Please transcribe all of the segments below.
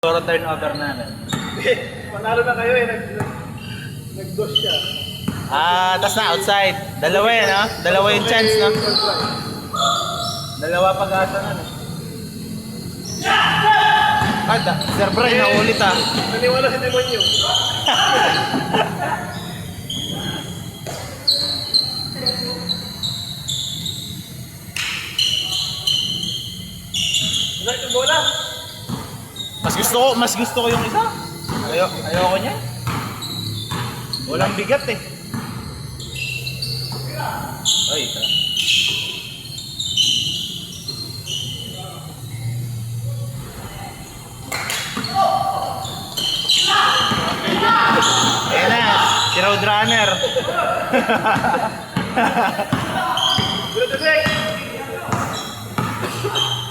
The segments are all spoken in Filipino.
Puro turnover namin. Panalo na kayo eh. Nag-dos siya. Tas na outside. Dalawa yan, no? Dalawa yung chance, no? Dalawa pag-asa na, no? Sir Brian, naulit, ah. Naniwala si Demonyo. Right yung bola. Mas gusto ko yung isa. Ayoko niya. Walang bigat, eh. Ay, ito. Ayan na, si Roadrunner.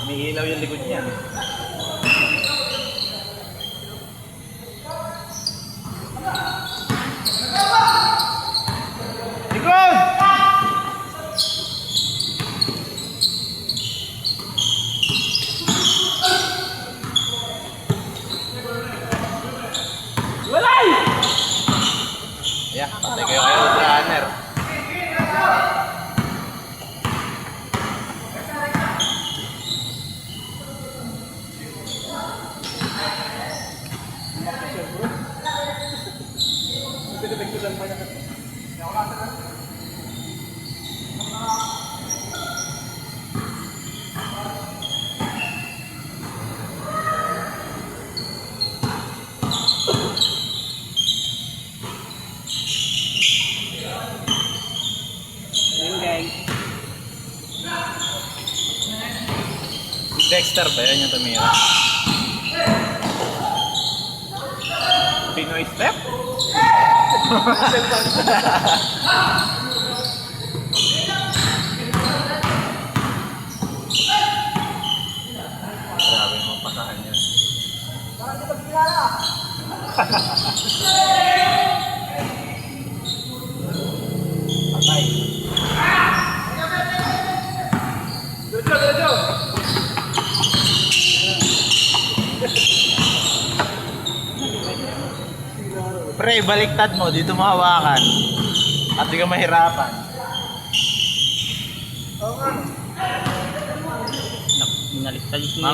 Umiilaw yung likod niya. Likod! Walay! Yeah, patay kayo kayo, Roadrunner. Pinapagkusan pa niya. Dexter ba yan yung tumira? Pinoy step? Grabe mong pasahan yan. Patay. Diretso! Pre, baliktad mo, dito mo hawakan. At di ka mahirapan. Oo nga. Minalistalis mo.